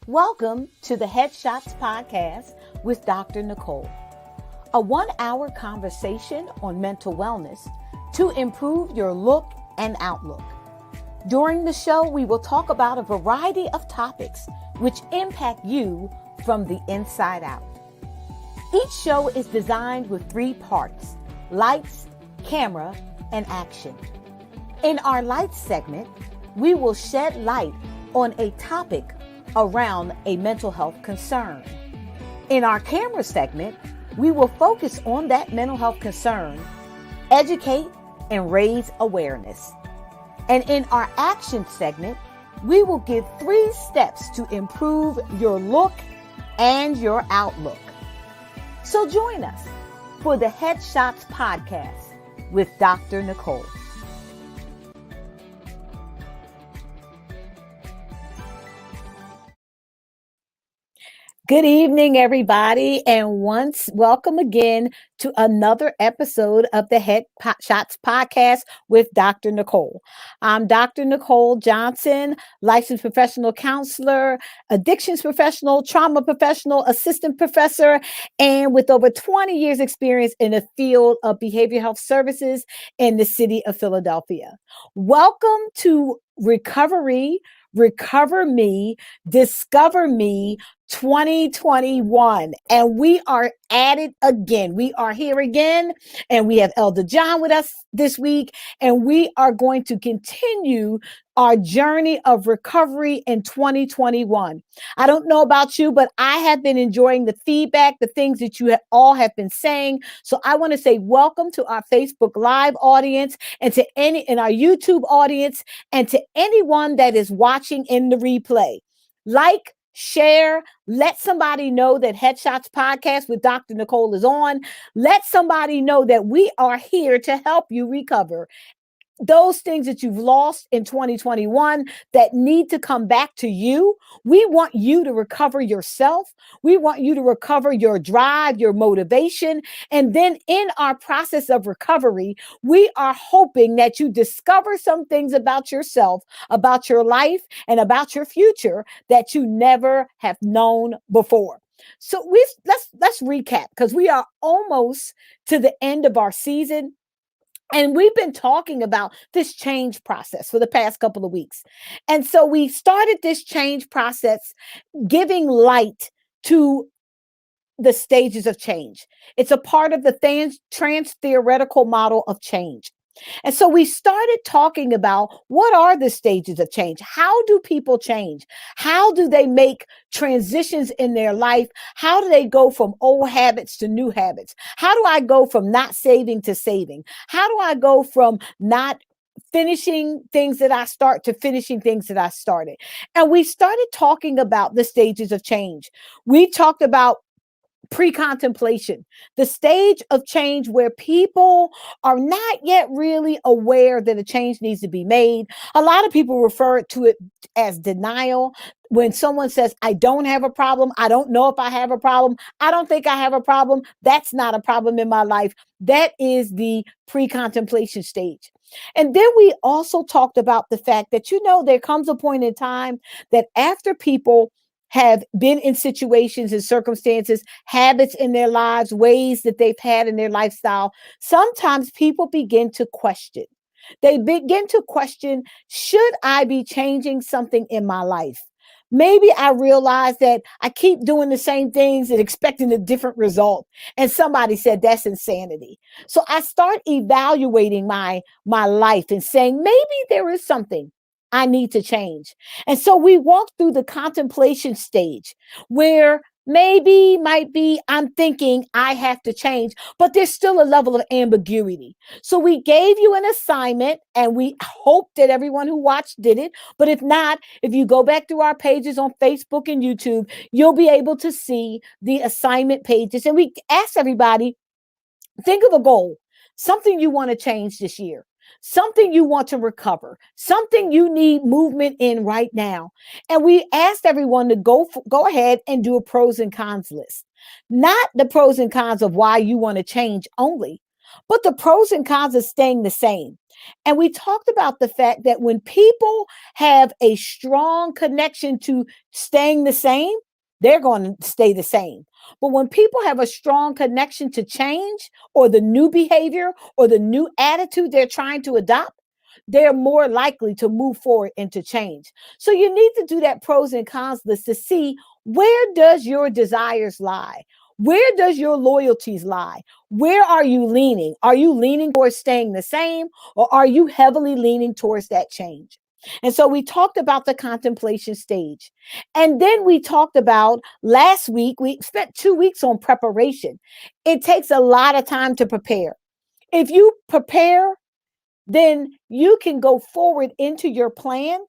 Welcome to the Headshots Podcast with Dr. Nicole, a 1-hour conversation on mental wellness to improve your look and outlook. During the show, we will talk about a variety of topics which impact you from the inside out. Each show is designed with 3 parts: lights, camera, and action. In our lights segment, we will shed light on a topic around a mental health concern. In our camera segment, we will focus on that mental health concern, educate, and raise awareness. And in our action segment, we will give 3 steps to improve your look and your outlook. So join us for the Headshots Podcast with Dr. Nicole. Good evening, everybody, and welcome again to another episode of the Headshots Podcast with Dr. Nicole. I'm Dr. Nicole Johnson, licensed professional counselor, addictions professional, trauma professional, assistant professor, and with over 20 years experience in the field of behavioral health services in the city of Philadelphia. Welcome to Recover Me, Discover Me 2021. And we are at it again. We are here again, and we have Elder John with us this week, and we are going to continue our journey of recovery in 2021. I don't know about you, but I have been enjoying the feedback, the things that you all have been saying. So I want to say welcome to our Facebook Live audience and to our YouTube audience and to anyone that is watching in the replay. Like, share, let somebody know that Headshots Podcast with Dr. Nicole is on. Let somebody know that we are here to help you recover those things that you've lost in 2021 that need to come back to you. We want you to recover yourself. We want you to recover your drive, your motivation. And then in our process of recovery, we are hoping that you discover some things about yourself, about your life, and about your future that you never have known before. So let's recap, because we are almost to the end of our season. And we've been talking about this change process for the past couple of weeks. And so we started this change process giving light to the stages of change. It's a part of the trans-theoretical model of change. And so we started talking about what are the stages of change? How do people change? How do they make transitions in their life? How do they go from old habits to new habits? How do I go from not saving to saving? How do I go from not finishing things that I start to finishing things that I started? And we started talking about the stages of change. We talked about pre-contemplation, the stage of change where people are not yet really aware that a change needs to be made. A lot of people refer to it as denial. When someone says, I don't have a problem, I don't know if I have a problem, I don't think I have a problem, that's not a problem in my life. That is the pre-contemplation stage. And then we also talked about the fact that, there comes a point in time that after people have been in situations and circumstances, habits in their lives, ways that they've had in their lifestyle, sometimes people begin to question. They begin to question, should I be changing something in my life? Maybe I realize that I keep doing the same things and expecting a different result. And somebody said that's insanity. So I start evaluating my life and saying, maybe there is something I need to change. And so we walk through the contemplation stage where maybe might be I'm thinking I have to change, but there's still a level of ambiguity. So we gave you an assignment and we hope that everyone who watched did it. But if not, if you go back through our pages on Facebook and YouTube, you'll be able to see the assignment pages. And we ask everybody, think of a goal, something you want to change this year, something you want to recover, something you need movement in right now. And we asked everyone to go ahead and do a pros and cons list. Not the pros and cons of why you want to change only, but the pros and cons of staying the same. And we talked about the fact that when people have a strong connection to staying the same, they're going to stay the same. But when people have a strong connection to change or the new behavior or the new attitude they're trying to adopt, they're more likely to move forward and to change. So you need to do that pros and cons list to see, where does your desires lie? Where does your loyalties lie? Where are you leaning? Are you leaning towards staying the same, or are you heavily leaning towards that change? And so we talked about the contemplation stage. And then we talked about last week, we spent 2 weeks on preparation. It takes a lot of time to prepare. If you prepare, then you can go forward into your plan,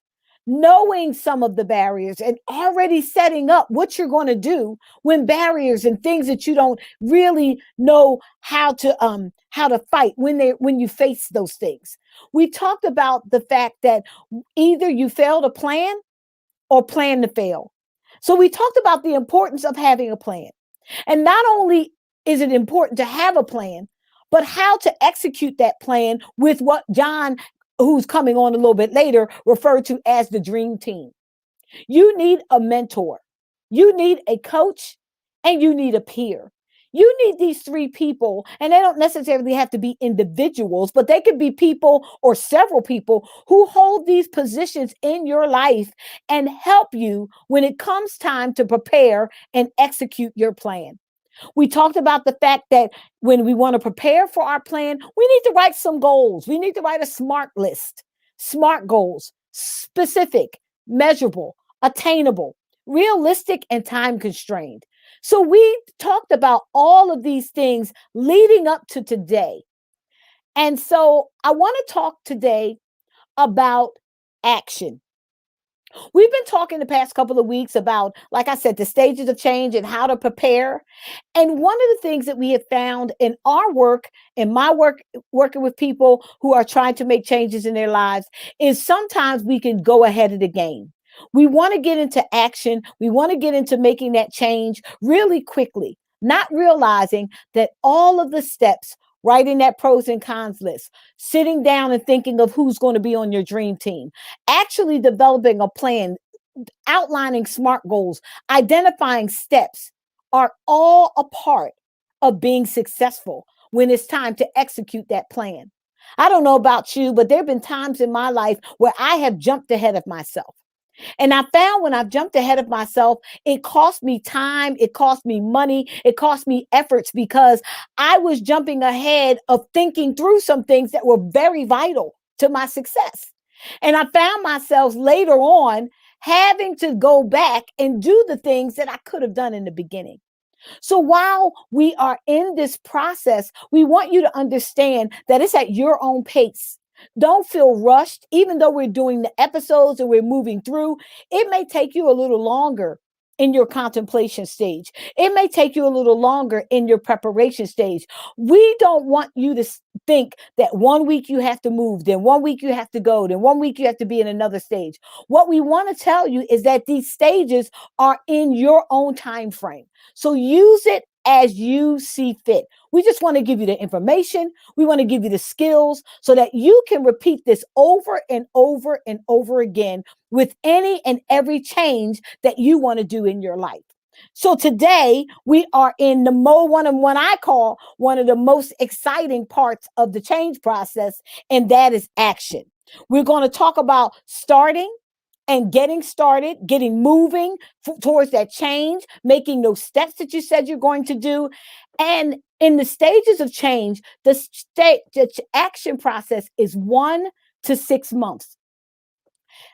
knowing some of the barriers and already setting up what you're going to do when barriers and things that you don't really know how to fight when you face those things. We talked about the fact that either you fail to plan or plan to fail. So we talked about the importance of having a plan. And not only is it important to have a plan, but how to execute that plan with what John, who's coming on a little bit later, referred to as the dream team. You need a mentor, you need a coach, and you need a peer. You need these three people, and they don't necessarily have to be individuals, but they could be people or several people who hold these positions in your life and help you when it comes time to prepare and execute your plan. We talked about the fact that when we want to prepare for our plan, we need to write some goals. We need to write a SMART list, SMART goals, specific, measurable, attainable, realistic, and time constrained. So we talked about all of these things leading up to today. And so I want to talk today about action. We've been talking the past couple of weeks about, like I said, the stages of change and how to prepare. And one of the things that we have found in our work, in my work, working with people who are trying to make changes in their lives, is sometimes we can go ahead of the game. We want to get into action. We want to get into making that change really quickly, not realizing that all of the steps, writing that pros and cons list, sitting down and thinking of who's going to be on your dream team, actually developing a plan, outlining SMART goals, identifying steps are all a part of being successful when it's time to execute that plan. I don't know about you, but there have been times in my life where I have jumped ahead of myself. And I found when I've jumped ahead of myself, it cost me time, it cost me money, it cost me efforts because I was jumping ahead of thinking through some things that were very vital to my success. And I found myself later on having to go back and do the things that I could have done in the beginning. So while we are in this process, we want you to understand that it's at your own pace. Don't feel rushed, even though we're doing the episodes and we're moving through. It may take you a little longer in your contemplation stage. It may take you a little longer in your preparation stage. We don't want you to think that 1 week you have to move, then 1 week you have to go, then 1 week you have to be in another stage. What we want to tell you is that these stages are in your own time frame. So use it as you see fit. We just want to give you the information. We want to give you the skills so that you can repeat this over and over and over again with any and every change that you want to do in your life. So today we are in the one and one I call one of the most exciting parts of the change process, and that is action. We're going to talk about starting and getting started, getting moving towards that change, making those steps that you said you're going to do. And in the stages of change, the action process is 1 to 6 months.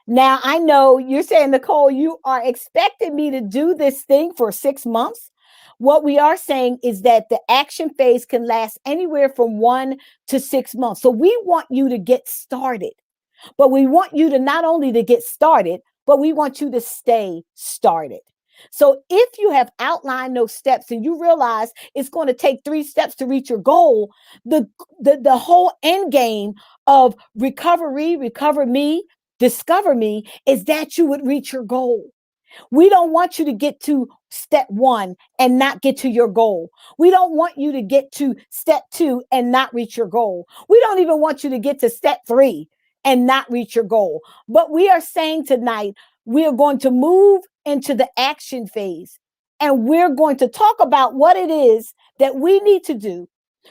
Now, I know you're saying, Nicole, you are expecting me to do this thing for 6 months. What we are saying is that the action phase can last anywhere from 1 to 6 months. So we want you to get started. But we want you to not only to get started, but we want you to stay started. So if you have outlined those steps and you realize it's going to take 3 steps to reach your goal, the whole end game of recover me, discover me is that you would reach your goal. We don't want you to get to step 1 and not get to your goal. We don't want you to get to step 2 and not reach your goal. We don't even want you to get to step 3 and not reach your goal. But we are saying tonight, we are going to move into the action phase, and we're going to talk about what it is that we need to do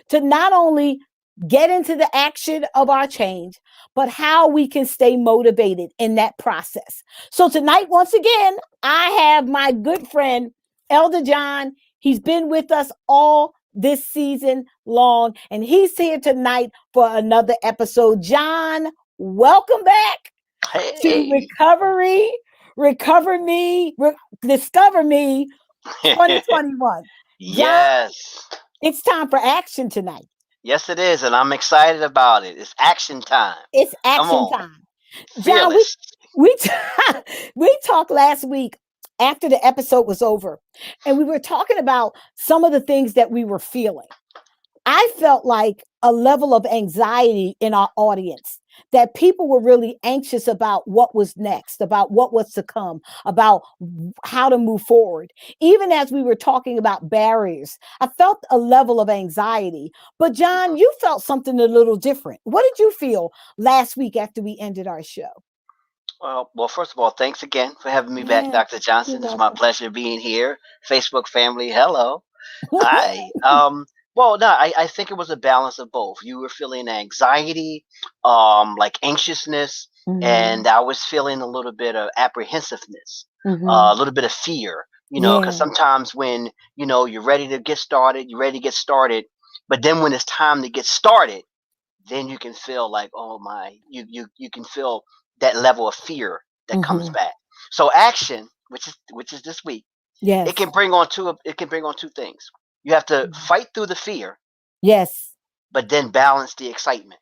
to not only get into the action of our change, but how we can stay motivated in that process. So tonight, once again, I have my good friend, Elder John. He's been with us all this season long, and he's here tonight for another episode. John, welcome back to Recover Me, Discover Me 2021. Yes. John, it's time for action tonight. Yes, it is. And I'm excited about it. It's action time. It's Come action on. time. Feel John, it. we we talked last week after the episode was over, and we were talking about some of the things that we were feeling. I felt like a level of anxiety in our audience, that people were really anxious about what was next, about what was to come, about how to move forward. Even as we were talking about barriers, I felt a level of anxiety. But John, you felt something a little different. What did you feel last week after we ended our show? Well, first of all, thanks again for having me back, Yeah, Dr. you're Johnson. It's my welcome. pleasure being here. Facebook family, hello. Hi. Well, no, I think it was a balance of both. You were feeling anxiety, like anxiousness, Hmm. and I was feeling a little bit of apprehensiveness, Hmm. a little bit of fear, because Yeah. sometimes when, you're ready to get started, but then when it's time to get started, then you can feel like, oh my, you can feel that level of fear that comes Hmm. back. So action, which is this week, it Yes. can bring on two things. You have to fight through the fear, Yes. but then balance the excitement.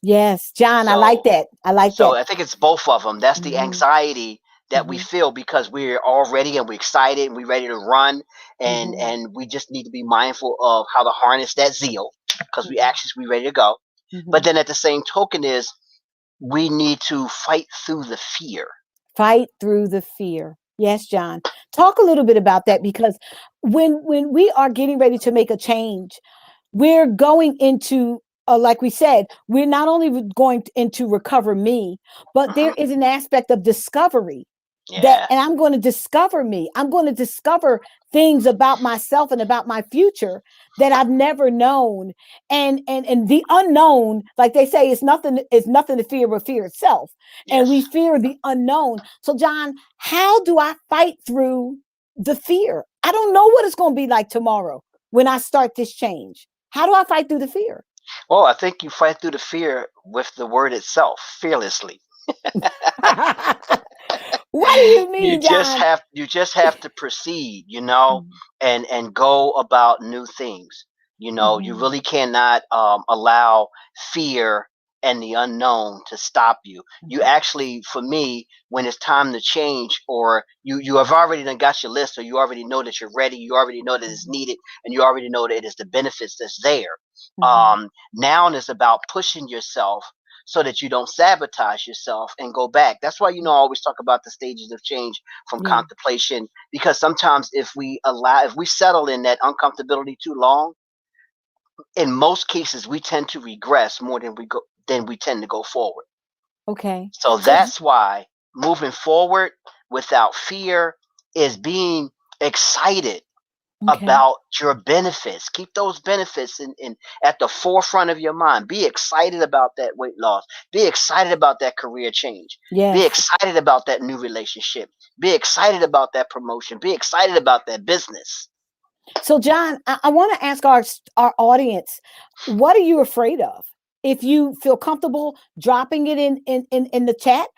Yes. John, I like So that. I like so that. I think it's both of them. That's the Hmm. anxiety that we Hmm. feel because we're all ready and we're excited and we're ready to run, and Hmm. and we just need to be mindful of how to harness that zeal because we ready to go. But Hmm. then at the same token is we need to fight through the fear. Fight through the fear. Yes, John. Talk a little bit about that, because when we are getting ready to make a change, we're going into like we said, we're not only going into recover me, but there Hmm. is an aspect of discovery. Yeah. and I'm going to discover me. I'm going to discover things about myself and about my future that I've never known. And the unknown, like they say, is nothing to fear but fear itself. And we Yes. fear the unknown. So John, how do I fight through the fear? I don't know what it's going to be like tomorrow when I start this change. How do I fight through the fear? Well, I think you fight through the fear with the word itself, fearlessly. What do you mean, John? You just have to proceed, and go about new things. You Mhm. really cannot allow fear and the unknown to stop you. You Mhm. actually, for me, when it's time to change, or you have already done got your list, or you already know that you're ready, you already know that it's Mhm. needed, and you already know that it's the benefits that's there. Mhm. Now it's about pushing yourself so that you don't sabotage yourself and go back. That's why, I always talk about the stages of change from Yeah. contemplation, because sometimes if we settle in that uncomfortability too long, in most cases we tend to regress more than we tend to go forward. Okay. So So that's why moving forward without fear is being excited okay. about your benefits. Keep those benefits in at the forefront of your mind. Be excited about that weight loss. Be excited about that career change. Be Yes. excited about that new relationship. Be excited about that promotion. Be excited about that business. So, John, I want to ask our audience, what are you afraid of? If you feel comfortable dropping it in the chat,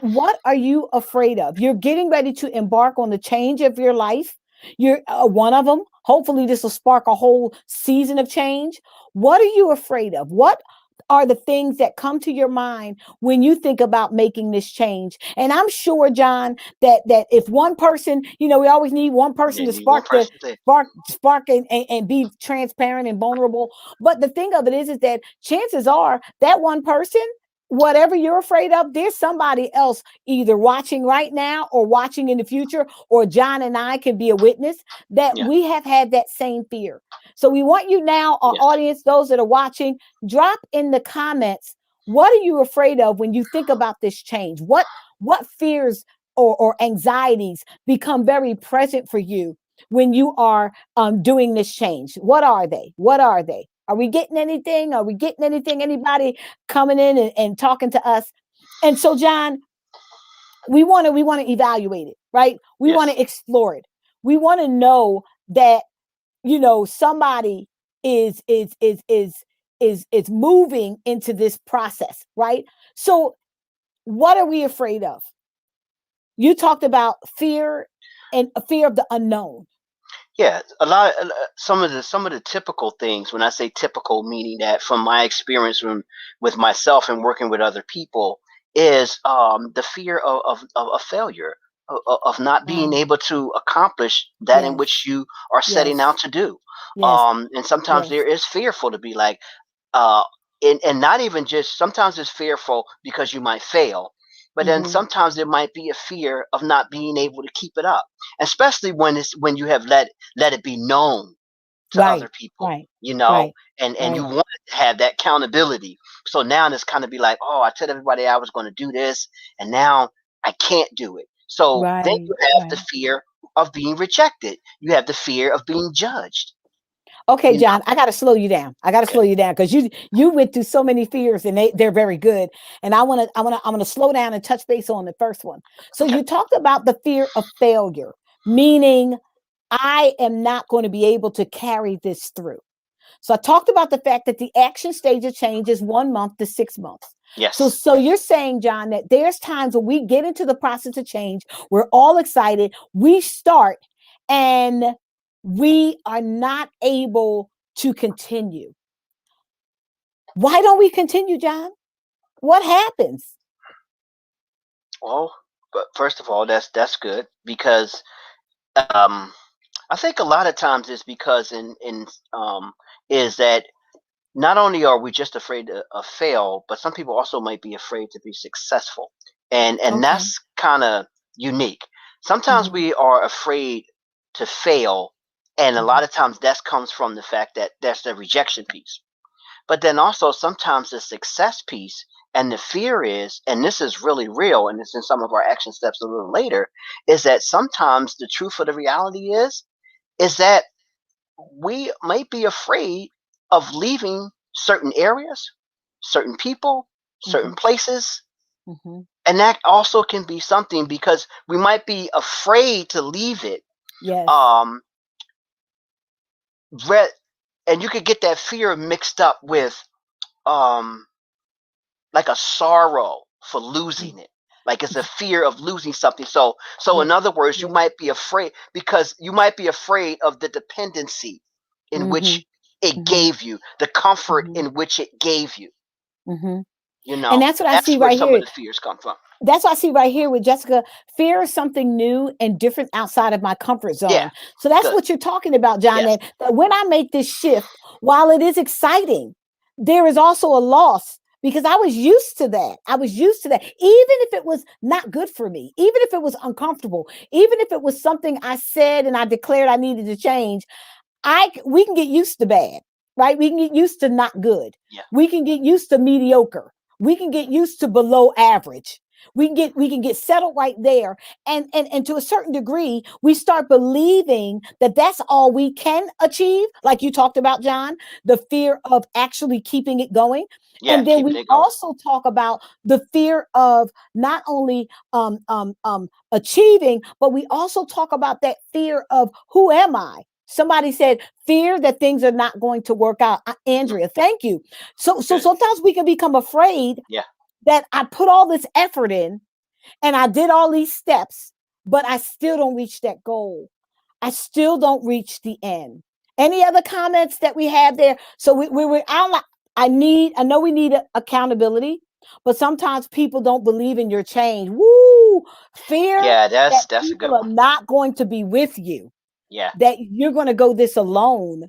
what are you afraid of? You're getting ready to embark on the change of your life. You're one of them. Hopefully, this will spark a whole season of change. What are you afraid of? What are the things that come to your mind when you think about making this change? And I'm sure, John, that if one person, we always need one person Yeah, to need one person to. spark and be transparent and vulnerable. But the thing of it is that chances are that one person, whatever you're afraid of, there's somebody else either watching right now or watching in the future, or John and I can be a witness that Yeah. we have had that same fear. So we want you now, our Yes. audience, those that are watching, drop in the comments, what are you afraid of when you think about this change? What fears or anxieties become very present for you when you are doing this change? What are they? What are they? Are we getting anything? Are we getting anything? Anybody coming in and talking to us? And so, John, we want to evaluate it, right? We want Yes. to explore it. We want to know that somebody is is is is is moving into this process, right? So, what are we afraid of? You talked about fear and a fear of the unknown. Yeah, some of the typical things. When I say typical, meaning that from my experience with myself and working with other people, is the fear of failure, of not being Wow. able to accomplish that in Yes. which you are setting Yes. out to do. Yes. And sometimes Yes. there is fearful to be like, uh, and not even just, sometimes it's fearful because you might fail, but then Mm-hmm. sometimes there might be a fear of not being able to keep it up, especially when you have let it be known to other Right. people, Right. Right. and you Right. want to have that accountability. So now it's kind of be like, oh, I told everybody I was going to do this, and now I can't do it. So then Right. you have the Right. fear of being rejected. You have the fear of being judged. Okay, You know, John, I got to slow you down. I got to okay, slow you down because you went through so many fears and they're very good. And I want to slow down and touch base on the first one. So okay, you talked about the fear of failure, meaning I am not going to be able to carry this through. So I talked about the fact that the action stage of change is 1 month to 6 months. So, yes, so you're saying, John, that there's times when we get into the process of change, we're all excited, we start, and we are not able to continue. Why don't we continue, John? What happens? well, but first of all, that's good, because um, I think a lot of times it's because in is that not only are we just afraid of fail, but some people also might be afraid to be successful, and Okay. that's kind of unique. Sometimes Mm-hmm. we are afraid to fail, and a Mm-hmm. lot of times that comes from the fact that there's the rejection piece. But then also sometimes the success piece And the fear is, and this is really real, and it's in some of our action steps a little later, is that sometimes the truth of the reality is that we might be afraid of leaving certain areas, certain people, certain Mm-hmm. places. Mm-hmm. And that also can be something because we might be afraid to leave it. Yes. Um, re- and you could get that fear mixed up with um, like a sorrow for Mm. losing it. Like it's a fear of losing something. So in Yeah. other words, you Yeah. might be afraid because you might be afraid of the dependency in Mm-hmm. which it Mm-hmm. gave you, the comfort Mm-hmm. in which it gave you. Mm-hmm. You And know, that's what I see that's where right some of here. the fears come from. That's what I see right here with Jessica. Fear is something new and different outside of my comfort Yeah, zone. So that's good. what you're talking about, John. Yes, That when I make this shift, while it is exciting, there is also a loss because I was used to that. I was used to that. Even if it was not good for me, even if it was uncomfortable, even if it was something I said and I declared I needed to change, we can get used to bad, right? We can get used to not good. yeah, We can get used to mediocre. We can get used to below average. We can get settled right there. And to a certain degree, we start believing that that's all we can achieve, like you talked about, John, the fear of actually keeping it going. yeah. And then Keeping we it going. also talk about the fear of not only achieving, but we also talk about that fear of who am I? Somebody said fear that things are not going to work out. Hmm. Andrea, thank you. So Good. sometimes we can become afraid Yeah. that I put all this effort in and I did all these steps, but I still don't reach that goal. I still don't reach the end. Any other comments that we have there? So I know we need accountability, but sometimes people don't believe in your change. Woo! Fear Yeah, that that's a people good are one. not going to be with you, Yeah, that you're going to go this alone.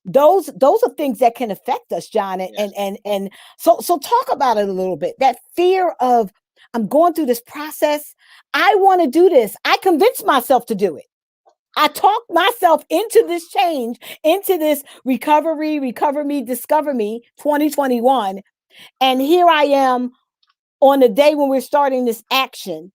Those are things that can affect us, John. and yes. and and, and so talk about it a little bit. That fear of, I'm going through this process, I want to do this, I convince myself to do it, I talk myself into this change, into this recover me, discover me 2021. And here I am on the day when we're starting this action,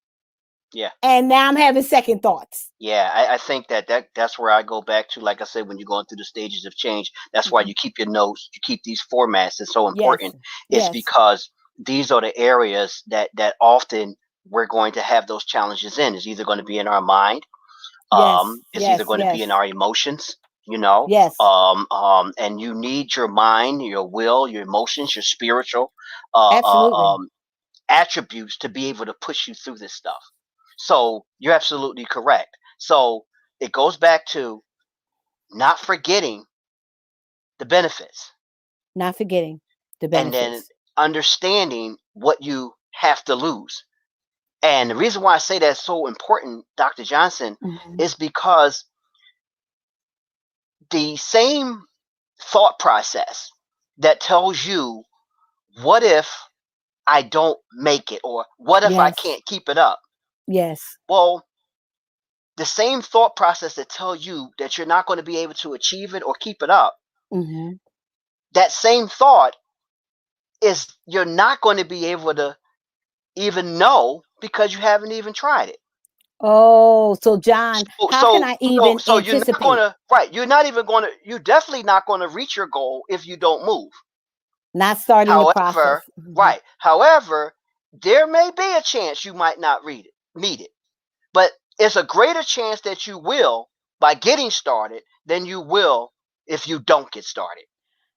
Yeah. and now I'm having second thoughts. Yeah, I think that's where I go back to. Like I said, when you're going through the stages of change, that's why Mhm. you keep your notes, you keep these formats. It's so Yes. important. Is Yes. because these are the areas that often we're going to have those challenges in. It's either going to be in our mind, Yes. it's either Yes. going to be in Yes. our emotions, you know, Yes. and you need your mind, your will, your emotions, your spiritual uh, uh, Absolutely. um, attributes to be able to push you through this stuff. So you're absolutely correct. So it goes back to not forgetting the benefits Not forgetting the and then benefits. understanding what you have to lose. And the reason why I say that's so important, Dr. Johnson, Mhm. is because the same thought process that tells you, what if I don't make it? Or what if I Yes. can't keep it up? Yes. Well, the same thought process that tells you that you're not going to be able to achieve it or keep it up, Hmm. that same thought is you're not going to be able to even know because you haven't even tried it. Oh, so John, So how can I even you're not going anticipate? to, right, you're not even going to, you're definitely not going to reach your goal if you don't move. Not starting the process. However, Mhm. right. However, there may be a chance you might not meet it. But it's a greater chance that you will by getting started than you will if you don't get started.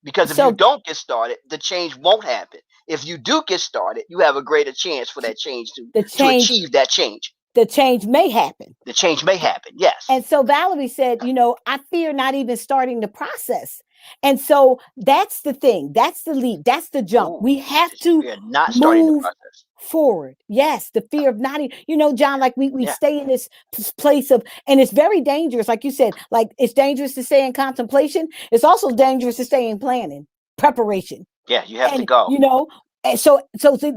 Because if you So don't get started, the change won't happen. If you do get started, you have a greater chance for that change the to change, achieve that change. the change may happen. The change may happen. Yes. And so Valerie said, I fear not even starting the process. And so that's the thing. That's the leap. That's the jump. Ooh, We have to you're not starting the move process. forward. Yes, the fear of not, John, like we Yeah. stay in this place of, and it's very dangerous. Like you said, like it's dangerous to stay in contemplation. It's also dangerous to stay in planning, preparation. Yeah. You have to And go. and so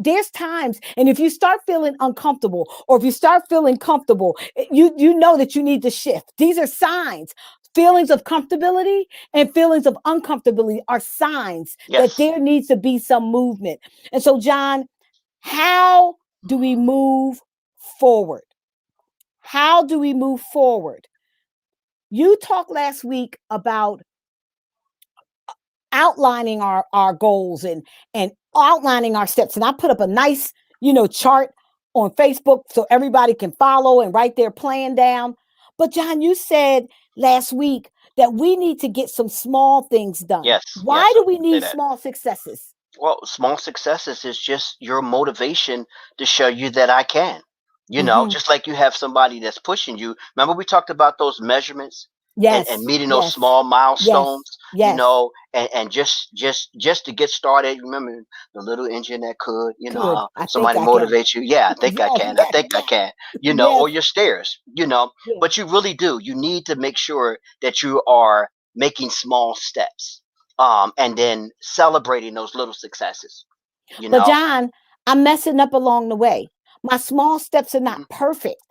there's times, and if you start feeling uncomfortable, or if you start feeling comfortable, you know that you need to shift. These are signs. Feelings of comfortability and feelings of uncomfortability are signs that Yes. there needs to be some movement. And so, John, How do we move forward? How do we move forward? You talked last week about outlining our goals and outlining our steps. And I put up a nice, chart on Facebook so everybody can follow and write their plan down. But John, you said last week that we need to get some small things done. Yes, Why yes, I do we did say need that. small successes? Well, small successes is just your motivation to show you that I can. Mm-hmm. Just like you have somebody that's pushing you. Remember, we talked about those measurements and Yes, meeting those yes, small yes, milestones, yes. and just to get started. Remember the little engine that could, Could. I think somebody I can. motivates you. Yeah, I think I Yes, can. I yes, think I yes, can, yes, or your stairs, yes. but you really do. You need to make sure that you are making small steps, and then celebrating those little successes, you But know. John, I'm messing up along the way. My small steps are not Mhm. perfect.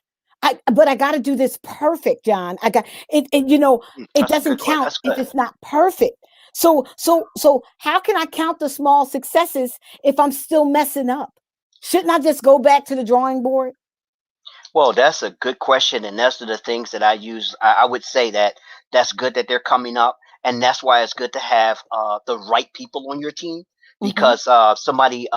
But I got to do this perfect, John. I got it, it That's a good doesn't question. count That's if good. it's not perfect. So how can I count the small successes if I'm still messing up? Shouldn't I just go back to the drawing board? Well, that's a good question, and those are the things that I use. I would say that that's good that they're coming up, and that's why it's good to have the right people on your team. Mm-hmm. Because somebody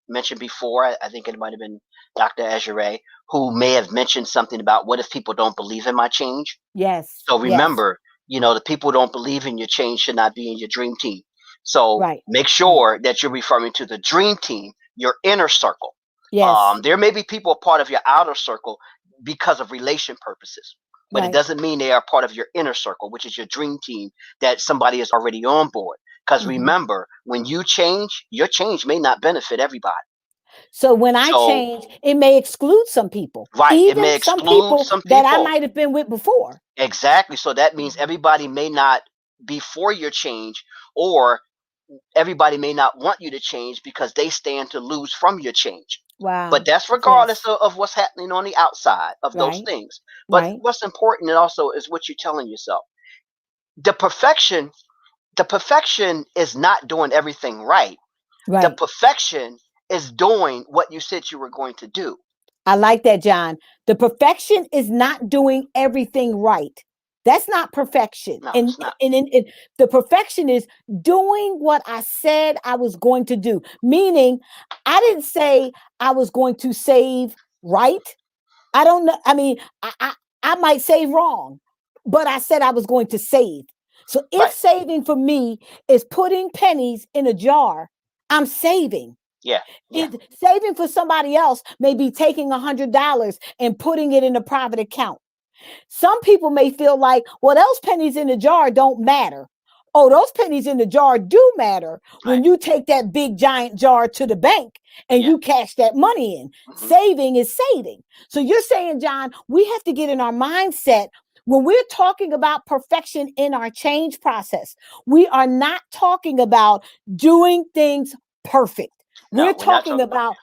mentioned before, I think it might have been Dr. Azure, who may have mentioned something about what if people don't believe in my change. Yes, So yes, remember, the people who don't believe in your change should not be in your dream team. So right, make right. sure that you're referring to the dream team, your inner circle. Yes, There may be people a part of your outer circle because of relation purposes, but it right. doesn't mean they are part of your inner circle, which is your dream team that somebody is already on board. Because Mm-hmm. remember, when you change, your change may not benefit everybody. So when I So, change, it may exclude some people, right, it may even some exclude people some that I people. might have been with before. Exactly. So that means Mhm. everybody may not be for your change, or everybody may not want you to change because they stand to lose from your change. But Wow. that's regardless Yes. of what's happening on the outside of those Right. things. But Right. what's important also is what you're telling yourself. The perfection, the perfection is not doing everything right. The Right. perfection is doing what you said you were going to do. I like that, John. The perfection is not doing everything right. That's not perfection. No, And, it's not. the perfection is doing what I said I was going to do. Meaning, I didn't say I was going to save right. I don't know. I mean, I might say wrong, but I said I was going to save. So if Right. saving for me is putting pennies in a jar, I'm saving. Yeah. Yeah. It, saving for somebody else may be taking $100 and putting it in a private account. Some people may feel like, well, those pennies in the jar don't matter. Oh, those pennies in the jar do matter Right. when you take that big giant jar to the bank and Yeah. you cash that money in. Hmm. Saving is saving. So you're saying, John, we have to get in our mindset when we're talking about perfection in our change process. We are not talking about doing things perfect. We're No, we're not talking talking about. about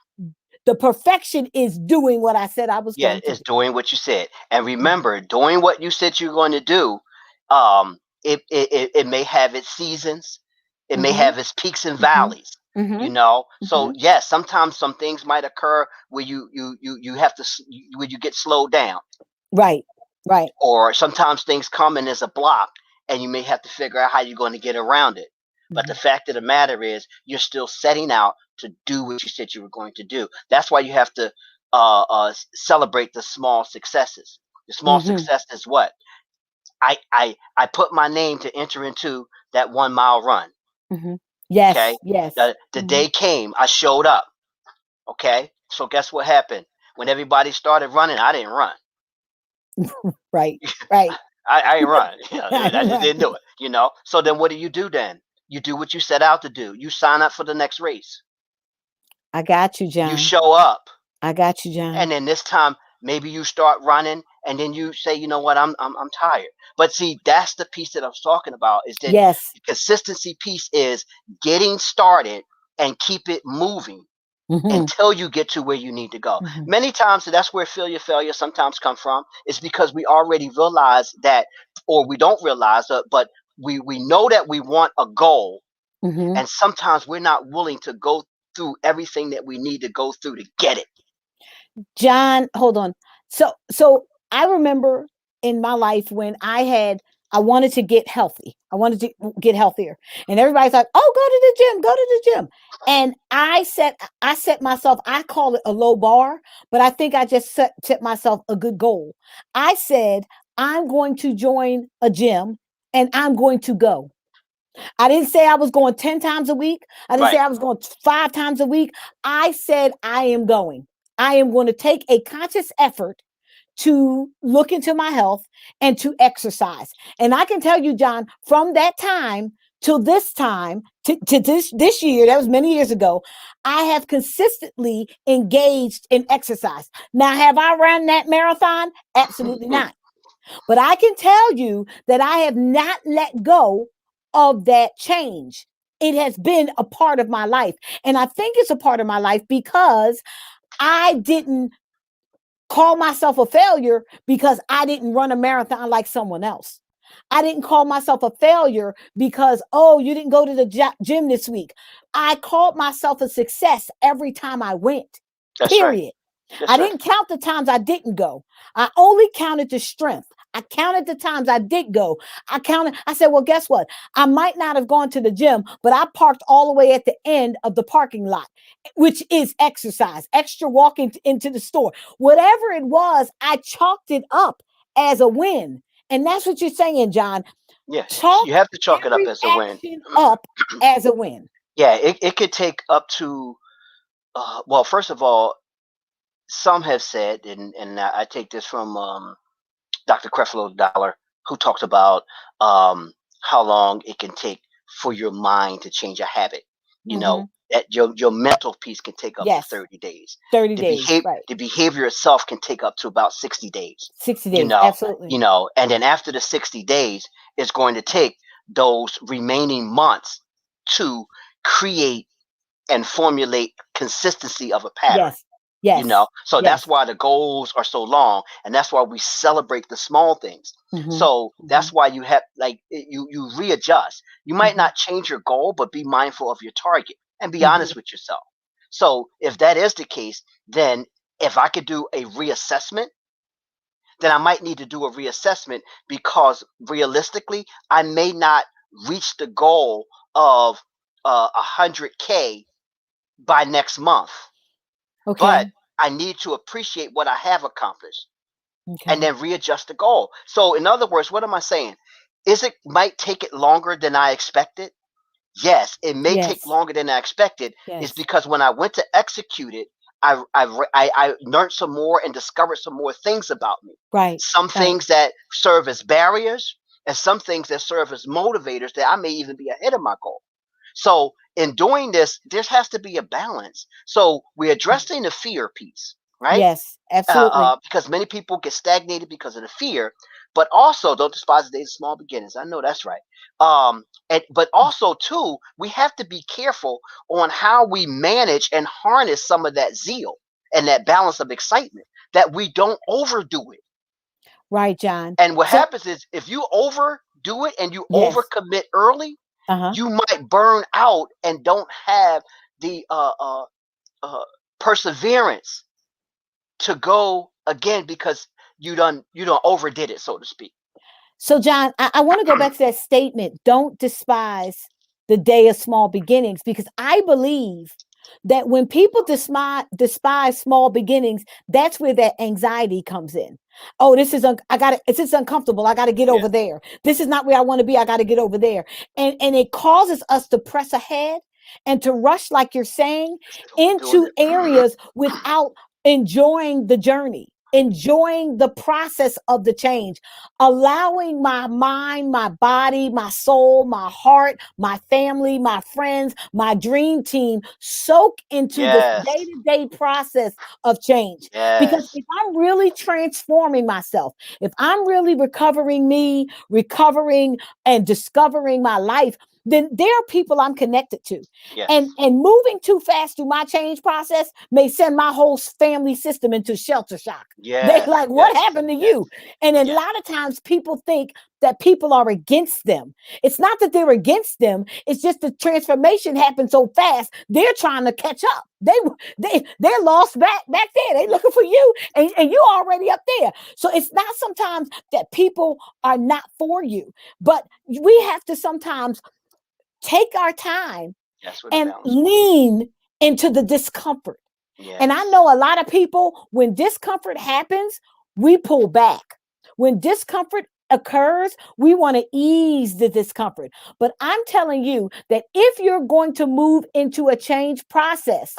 the perfection is doing what I said I was Yeah, going to it's do. doing what you said. And Mhm. remember, doing what you said you're going to do, it may have its seasons, it may Mhm. have its peaks and Mhm. valleys. Mhm. So Mhm. yes, sometimes some things might occur where you have to where you get slowed down, Right. Right. or sometimes things come in as a block, and you may have to figure out how you're going to get around it. But the Mhm. fact of the matter is, you're still setting out to do what you said you were going to do. That's why you have to celebrate the small successes. The small Mhm. success is what I put my name to enter into that 1 mile run. Mhm. Yes. Okay, Yes. the Mhm. day came, I showed up. Okay, so guess what happened? When everybody started running, I didn't run. Right. Right. I ain't run. I just Right. didn't do it. So then what do then? You do what you set out to do. You sign up for the next race. I got you, You John. show up, I got you, John. and then this time maybe you start running, and then you say, you know what, I'm tired. But see, that's the piece that I was talking about. Is that Yes. the consistency piece is getting started and keep it moving Mhm. until you get to where you need to go. Mhm. Many times, that's where failure sometimes come from. It's because we already realize that, or we don't realize it, but we know that we want a goal, Mhm. and sometimes we're not willing to go through everything that we need to go through to get it. John, hold on. So I remember in my life when I wanted to get healthy. I wanted to get healthier. And everybody's like, "Oh, go to the gym, go to the gym." And I set myself, I call it a low bar, but I think I just set myself a good goal. I said, "I'm going to join a gym and I'm going to go." I didn't say I was going 10 times a week. I didn't say Right. I was going 5 times a week. I said, I am going. I am going to take a conscious effort to look into my health and to exercise. And I can tell you, John, from that time till this time, to this year, that was many years ago, I have consistently engaged in exercise. Now, have I run that marathon? Absolutely not. But I can tell you that I have not let go of that change. It has been a part of my life. And I think it's a part of my life because I didn't call myself a failure because I didn't run a marathon like someone else. I didn't call myself a failure because, oh, you didn't go to the gym this week. I called myself a success every time I went, That's right. period. I That's right. didn't count the times I didn't go. I only counted the strength. I counted the times I did go. I said, well, guess what? I might not have gone to the gym, but I parked all the way at the end of the parking lot, which is exercise, extra walking into the store. Whatever it was, I chalked it up as a win. And that's what you're saying, John. Yeah. Chalk You have to chalk it up every as a win. action up as a win. Yeah. It could take up to, well, first of all, some have said, and I take this from Dr. Creflo Dollar, who talks about how long it can take for your mind to change a habit. You know, Mhm. that your mental piece can take up to Yes, 30 days. 30 days, right. The behavior itself can take up to about 60 days. 60 You days, know, absolutely. and then after the 60 days, it's going to take those remaining months to create and formulate consistency of a pattern. Yes, yes, So that's yes. why the goals are so long, and that's why we celebrate the small things. Mhm, So that's mhm, why you have, like, you readjust. You might mhm, not change your goal, but be mindful of your target and be mhm. honest with yourself. So if that is the case, then if I could do a reassessment, then I might need to do a reassessment, because realistically I may not reach the goal of 100K by next month, but Okay, I need to appreciate what I have accomplished and okay. then readjust the goal. So, in other words, what am I saying? Is it might take it longer than I expected? Yes, it may take Yes, longer than I expected. Is yes. because when I went to execute it, I learned some more and discovered some more things about me. Right, Some right. things that serve as barriers, and some things that serve as motivators that I may even be ahead of my goal. So in doing this, there has to be a balance. So we're addressing the fear piece, right? Yes, absolutely. Because many people get stagnated because of the fear, but also don't despise the days of small beginnings. I know that's right. But also too, we have to be careful on how we manage and harness some of that zeal and that balance of excitement, that we don't overdo it. Right, John. And what So, happens is, if you overdo it and you yes. overcommit early, Uh-huh. you might burn out and don't have the uh, perseverance to go again, because you don't overdid it, so to speak. So, John, I want to go back to that statement. Don't despise the day of small beginnings, because I believe that when people despise small beginnings, that's where that anxiety comes in. Oh, this is uncomfortable. I got to get Yeah. over there. This is not where I want to be. I got to get over there. And it causes us to press ahead and to rush, like you're saying, Overdoing into it. areas without enjoying the journey, enjoying the process of the change, allowing my mind, my body, my soul, my heart, my family, my friends, my dream team soak into the Yes. day-to-day process of change. Because Yes. if I'm really transforming myself, if I'm really recovering me, recovering and discovering my life, then there are people I'm connected to. Yes. And moving too fast through my change process may send my whole family system into shelter shock. They Yes. like, what Yes. happened to Yes. you? And a Yes. lot of times people think that people are against them. It's not that they're against them. It's just the transformation happened so fast. They're trying to catch up. They're lost back there. They looking for you, and you already up there. So it's not sometimes that people are not for you, but we have to sometimes take our time That's where the and balance comes. lean into the discomfort. And I Yes. know a lot of people, when discomfort happens, we pull back. When discomfort occurs, we want to ease the discomfort. But I'm telling you that if you're going to move into a change process,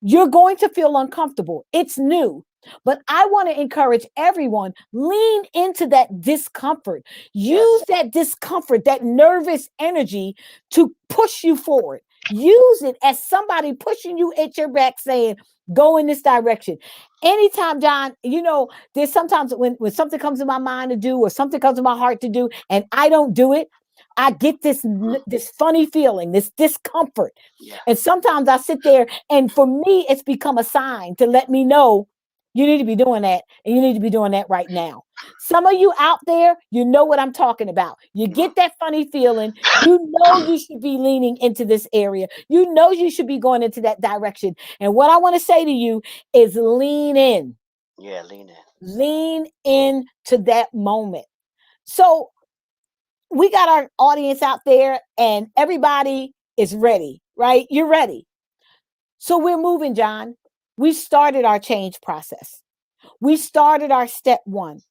you're going to feel uncomfortable. It's new. But I want to encourage everyone, lean into that discomfort. Use Yes. that discomfort, that nervous energy to push you forward. Use it as somebody pushing you at your back saying, go in this direction. Anytime, John, there's sometimes when something comes to my mind to do or something comes to my heart to do and I don't do it, I get Mm. this funny feeling, this discomfort. Yeah. And sometimes I sit there, and for me, it's become a sign to let me know you need to be doing that, and you need to be doing that right now. Some of you out there, you know what I'm talking about. You Mm. get that funny feeling. You know you should be leaning into this area. You know you should be going into that direction. And what I want to say to you is lean in. Yeah. Lean in. Lean into that moment. So we got our audience out there, and everybody is ready, right? You're ready. So we're moving, John. We started our change process. We started our step one.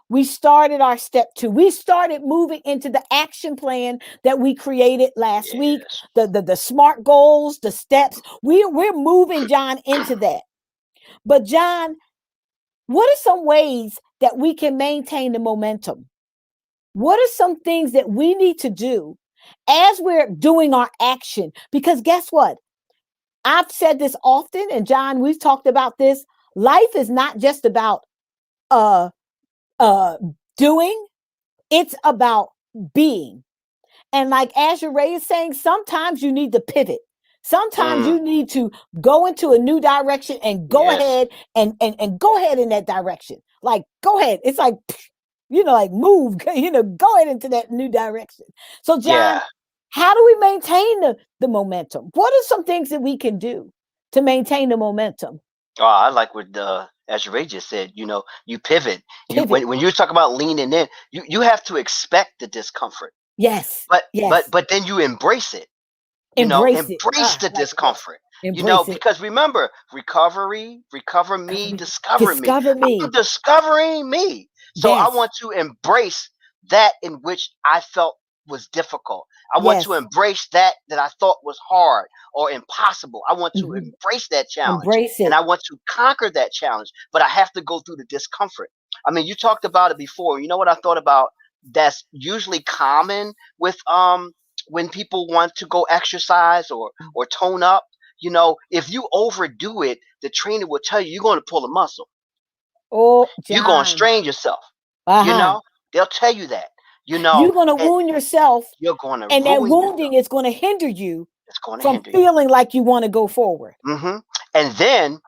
We started our step two. We started moving into the action plan that we created last week, Yes. the SMART goals, the steps. We're moving, John, into that. But, John, what are some ways that we can maintain the momentum? What are some things that we need to do as we're doing our action? Because guess what? I've said this often, and John, we've talked about this. Life is not just about uh uh doing, it's about being. And like Azure Ray is saying, sometimes you need to pivot. Sometimes Mm. you need to go into a new direction and go Yes. ahead and go ahead in that direction. Like go ahead. It's like like move, go ahead into that new direction. So John, Yeah. how do we maintain the momentum? What are some things that we can do to maintain the momentum? Oh, I like what as Ray just said. You pivot. You Pivot. when you talk about leaning in, you have to expect the discomfort, Yes. but Yes. then you embrace it. Embrace it. Embrace Ah, the I like it better. discomfort. Embrace it. Because remember, recover Cover me, me. discover me. Discover I'm me. discovering me. So I Yes. want to embrace that in which I felt was difficult. I want to Yes. embrace that I thought was hard or impossible. I want to Mhm. embrace that challenge Embrace and it. I want to conquer that challenge, but I have to go through the discomfort. I mean, you talked about it before. You know what I thought about that's usually common with when people want to go exercise or tone up, if you overdo it, the trainer will tell you you're going to pull a muscle. Oh, You're going to John. strain yourself. You Uh-huh. know, they'll tell you that. You're going to And wound yourself, you're going to and that ruin wounding yourself. is going to hinder you It's going to from hinder you. feeling like you want to go forward. Hmm. And then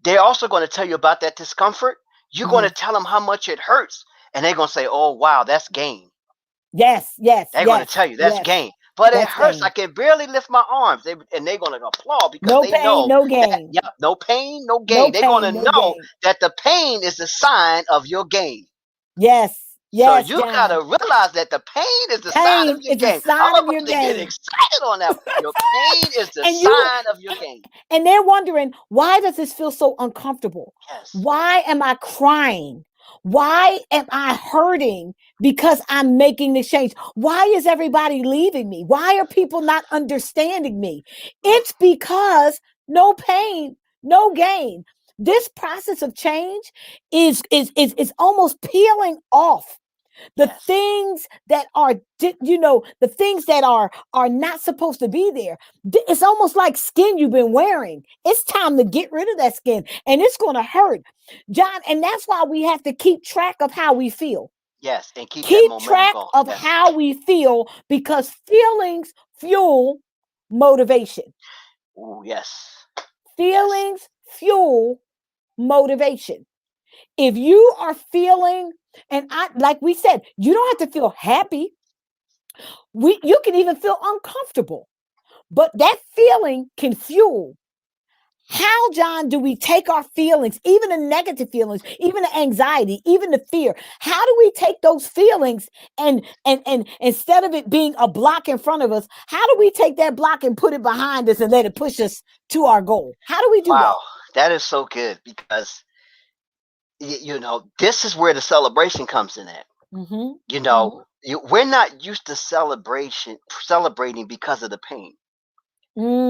they're also going to tell you about that discomfort. You're going to Mhm. tell them how much it hurts, and they're going to say, "Oh, wow, that's gain." Yes, yes, They're going to yes, tell you that's yes. gain. But it That's hurts. I gain. can barely lift my arms. And they're going to applaud because No they pain, know no that, gain. yep, no pain, no No gain. They're going pain, to no know gain. that the pain is the sign of your gain. Yes, So yes, you got John. to realize that the pain is the sign of Pain your is a gain. I sign of want your to get gain. excited on that. Your pain is the And you sign of your gain. and they're wondering, why does this feel so uncomfortable? Yes. Why am I crying? Why am I hurting because I'm making this change? Why is everybody leaving me? Why are people not understanding me? Mm. It's because no pain, no gain. This process of change is almost peeling off the Yes. things that are the things that are not supposed to be there. It's almost like skin you've been wearing. It's time to get rid of that skin, and it's going to hurt, John. And that's why we have to keep track of how we feel. Yes, and keep that Keep momentum track going. of Yes. how we feel because feelings fuel motivation. Ooh, yes. Yes. Feelings fuel motivation. If you are feeling, and I like we said, you don't have to feel happy. You can even feel uncomfortable, but that feeling can fuel. How, John, do we take our feelings, even the negative feelings, even the anxiety, even the fear? How do we take those feelings and instead of it being a block in front of us, how do we take that block and put it behind us and let it push us to our goal? How do we do that? Wow, that is so good because this is where the celebration comes in at. Mm-hmm. We're not used to celebrating because of the pain.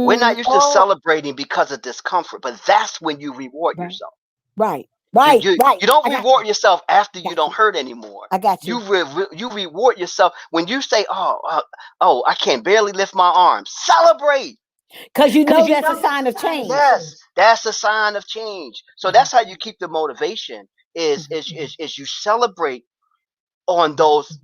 We're Mm, not used to oh, celebrating because of discomfort, but that's when you reward right, yourself. right, You right, you right. you don't I got reward you. yourself after you Got don't you. hurt anymore. I got You you. you reward yourself when you say, "Oh, I can barely lift my arms." Celebrate. Because you Because know you that's a know that's sign a of sign of change. yes, that's a sign of change. So Mhm, that's how you keep the motivation is mhm. is is, is you celebrate on those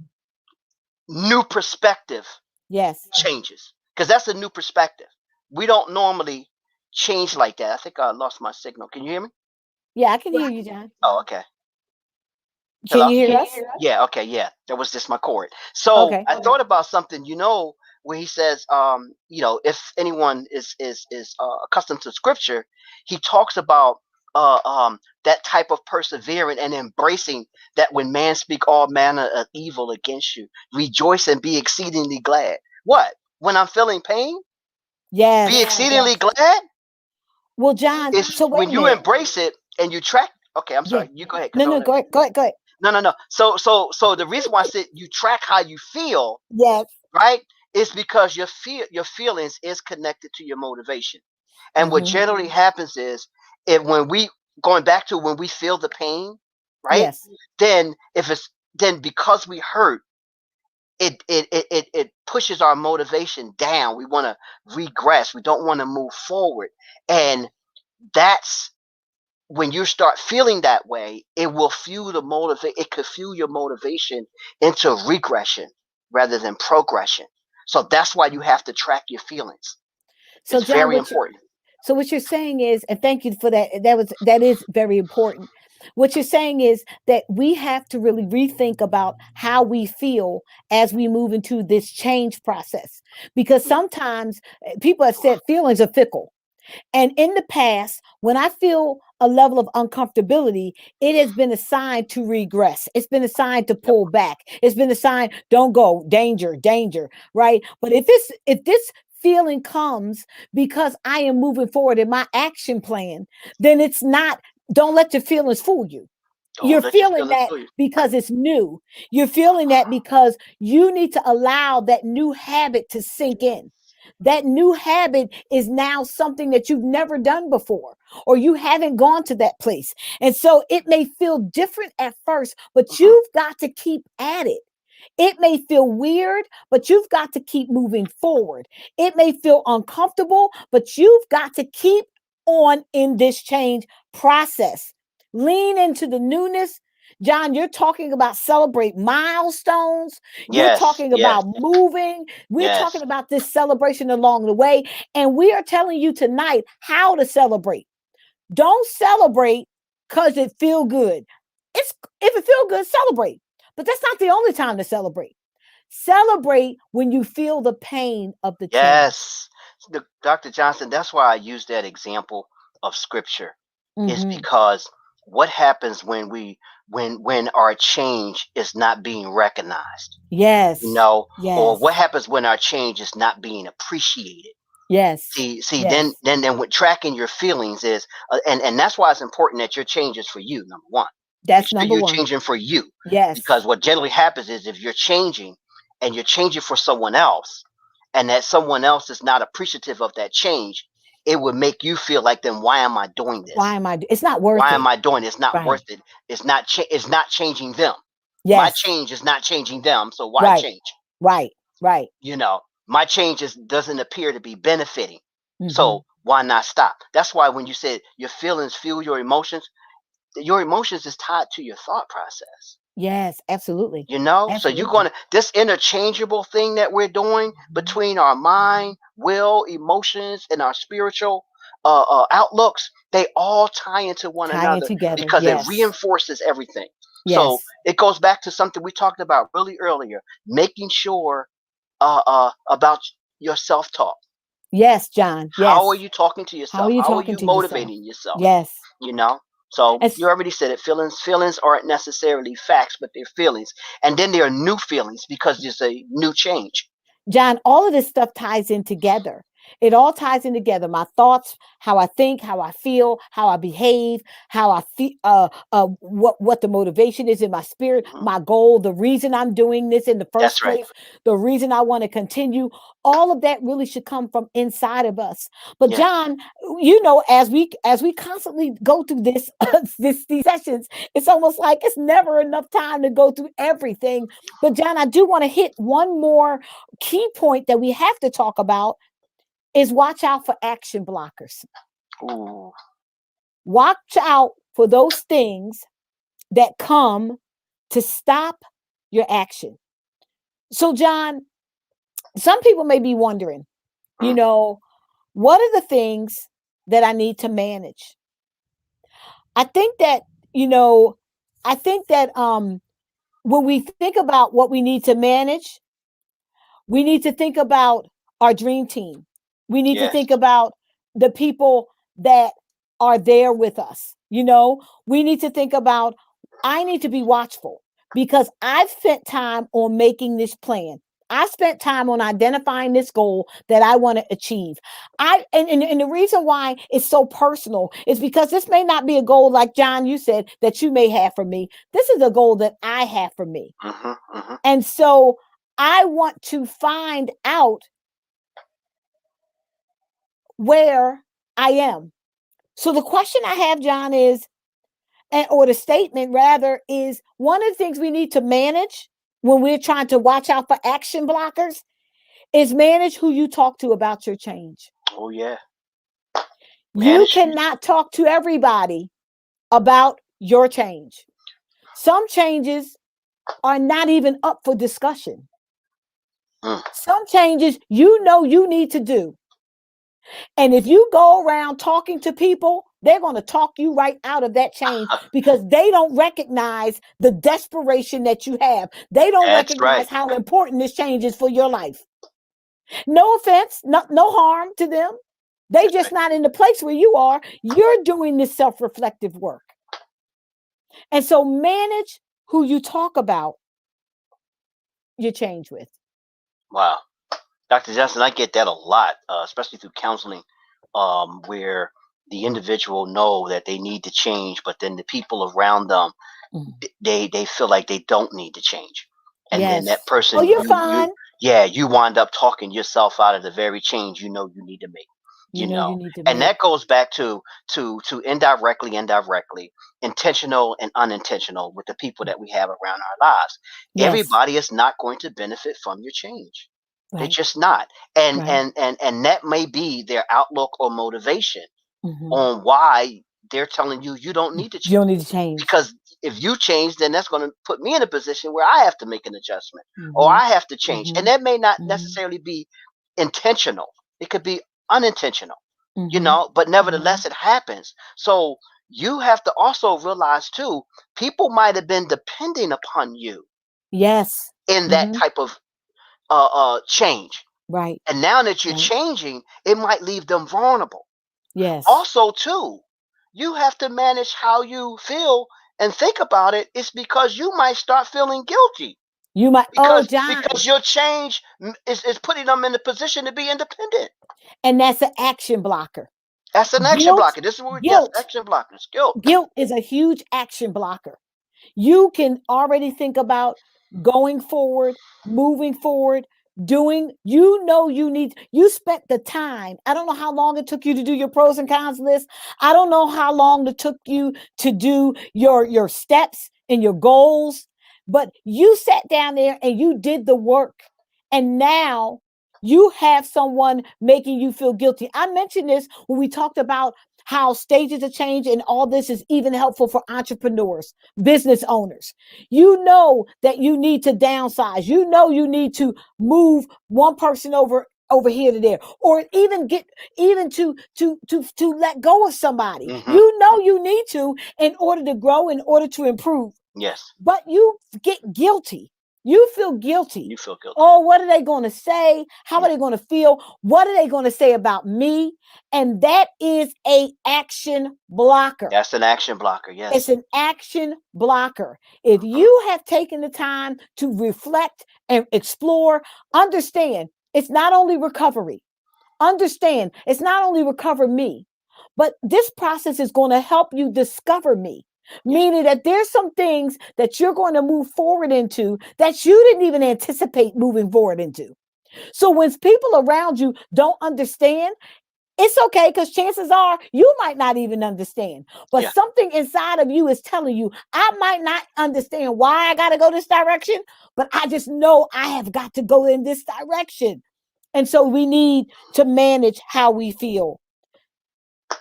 new perspective Yes. changes because that's a new perspective. We don't normally change like that. I think I lost my signal. Can you hear me? Yeah, I can hear you, John. Oh, okay. Can Hello? you hear Can you us? hear us? Yeah, okay, yeah. That was just my cord. So Okay. I thought about something, where he says, if anyone is accustomed to scripture, he talks about that type of persevering and embracing that when man speak all manner of evil against you, rejoice and be exceedingly glad. What? When I'm feeling pain, be Yes. exceedingly glad? Well, John, It's so wait when a you minute. embrace it and you track. Okay, I'm Yeah. sorry. You go ahead, because No, I no, want to. go ahead, go ahead, go ahead. No, no, no. So the reason why I said you track how you feel, Yes. right, is because your feelings is connected to your motivation. And what Mm-hmm. generally happens is if when we going back to when we feel the pain, right? Yes. Then if it's then because we hurt, it pushes our motivation down. We want to regress. We don't want to move forward. And that's when you start feeling that way, it will fuel the motivate. It could fuel your motivation into regression rather than progression. So that's why you have to track your feelings. So, It's John, very important. what you're saying is, and thank you for that. That is very important. What you're saying is that we have to really rethink about how we feel as we move into this change process, because sometimes people have said feelings are fickle. And in the past, when I feel a level of uncomfortability, it has been a sign to regress. It's been a sign to Yep. pull back. It's been a sign, don't go, danger, danger, right? But if this feeling comes because I am moving forward in my action plan, then it's not, don't let your feelings fool you. You're Don't let your feeling feelings that fool you. Right. because it's new. You're feeling that because you need to allow that new habit to sink in. That new habit is now something that you've never done before, or you haven't gone to that place. And so it may feel different at first, but Hmm. you've got to keep at it. It may feel weird, but you've got to keep moving forward. It may feel uncomfortable, but you've got to keep on in this change process. Lean into the newness. John, you're talking about celebrate milestones. You're Yes. talking Yes. about moving. We're talking Yes. about this celebration along the way. And we are telling you tonight how to celebrate. Don't celebrate because it feel good. It's if it feel good, celebrate. But that's not the only time to celebrate. Celebrate when you feel the pain of the change. Yes. Dr. Johnson, that's why I use that example of scripture, is Mm-hmm. because what happens when when our change is not being recognized, Yes. or what Yes. happens when our change is not being appreciated. Yes. See, then Yes. then then with tracking your feelings is, and that's why it's important that your change is for you. Number one, make That's sure number you're one. changing for you, because Yes. what generally happens is if you're changing and you're changing for someone else, and that someone else is not appreciative of that change, it would make you feel like, then why am I doing Why this? am I? It's not worth Why it. am I doing it? It's not Right. worth it. It's not changing them. My Yes. change is not changing them, so why Right. change? Right. Right. My change doesn't appear to be benefiting. Mm-hmm. So why not stop? That's why when you said your feelings fuel your emotions is tied to your thought process. Yes, absolutely. You know, so you're Absolutely. going to this interchangeable thing that we're doing Mhm. between our mind, will, emotions, and our spiritual outlooks. They all tie into one Tying another together. because it Yes. reinforces everything. So Yes. it goes back to something we talked about really earlier, making sure about your self talk. Yes, John. How are Yes. you talking to How are yourself? you How are talking you to yourself? motivating yourself? Yes. You know, so you As already said it. Feelings aren't necessarily facts, but they're feelings. And then there are new feelings because there's a new change. John, all of this stuff ties in together. It all ties in together. My thoughts, how I think, how I feel, how I behave, how I feel, what the motivation is in my spirit, Mhm. my goal, the reason I'm doing this in the That's first right. place, the reason I want to continue. All of that really should come from inside of us. But Yes. John, as we constantly go through this, these sessions, it's almost like it's never enough time to go through everything. But John, I do want to hit one more key point that we have to talk about is watch out for action blockers. Ooh. Watch out for those things that come to stop your action. So, John, some people may be wondering, you Mm. know, what are the things that I need to manage? I think that, you know, I think that when we think about what we need to manage, we need to think about our dream team. We need to Yes. think about the people that are there with us. We need to think about, I need to be watchful because I've spent time on making this plan. I spent time on identifying this goal that I want to achieve. And the reason why it's so personal is because this may not be a goal like John, you said that you may have for me. This is a goal that I have for me. Hmm. Hmm. And so I want to find out where I am. So the question I have, John, is, or the statement rather, is one of the things we need to manage when we're trying to watch out for action blockers is manage who you talk to about your change. Oh yeah. You Manage who you cannot talk to. talk to everybody about your change. Some changes are not even up for discussion. Mm. Some changes you need to do. And if you go around talking to people, they're going to talk you right out of that change because they don't recognize the desperation that you have. They don't That's right. recognize how important this change is for your life. No offense, no harm to them. They That's just right. not in the place where you are. You're doing this self-reflective work. And so manage who you talk about your change with. Wow. Dr. Johnson, I get that a lot, especially through counseling, where the individual know that they need to change, but then the people around them Mhm. they feel like they don't need to change, and then that Yes. Oh, person you're fine. you wind up talking yourself out of the very change you know you need to make. You know you need to And make. that goes back to indirectly, intentional and unintentional with the people that we have around our lives. Yes. Everybody is not going to benefit from your change. They're Right. just not. and Right. and and and that may be their outlook or motivation Hmm. on why they're telling you you don't need to You change. don't need to change. Because if you change, then that's going to put me in a position where I have to make an adjustment or Hmm. I have to change. And Hmm. that may not Hmm. necessarily be intentional, it could be unintentional, Hmm. but Hmm. nevertheless, it happens. So you have to also realize, too, people might have been depending upon you Yes. in that Hmm. type of change. Right. And now that you're Right. changing, it might leave them vulnerable. Yes. Also, too, you have to manage how you feel and think about it. It's because you might start feeling guilty You might, oh, John, because your change is putting them in the position to be independent. and that's an action blocker. That's an action Guilt, blocker. This is what yes, guilt, action blockers, guilt. guilt is a huge action blocker. You can already think about going forward, moving forward, you spent the time. I don't know how long it took you to do your pros and cons list. I don't know how long it took you to do your steps and your goals, but you sat down there and you did the work. And now You have someone making you feel guilty. I mentioned this when we talked about how stages of change and all this is even helpful for entrepreneurs, business owners. You know that you need to downsize. You know you need to move one person over here to there, or even to let go of somebody. Hmm. You know you need to in order to grow, in order to improve, Yes. but you get guilty. You feel guilty. You feel guilty. Oh, what are they going to say? How are Yeah. they going to feel? What are they going to say about me? And that is a action blocker. That's an action blocker. It's Yes. an action blocker. If Hmm. you have taken the time to reflect and explore, understand it's not only recovery. Understand it's not only recover me, but this process is going to help you discover me. Yes. Meaning that there's some things that you're going to move forward into that you didn't even anticipate moving forward into. So when people around you don't understand, it's okay, because chances are you might not even understand. But Yeah. something inside of you is telling you, I might not understand why I got to go this direction, but I just know I have got to go in this direction. And so we need to manage how we feel.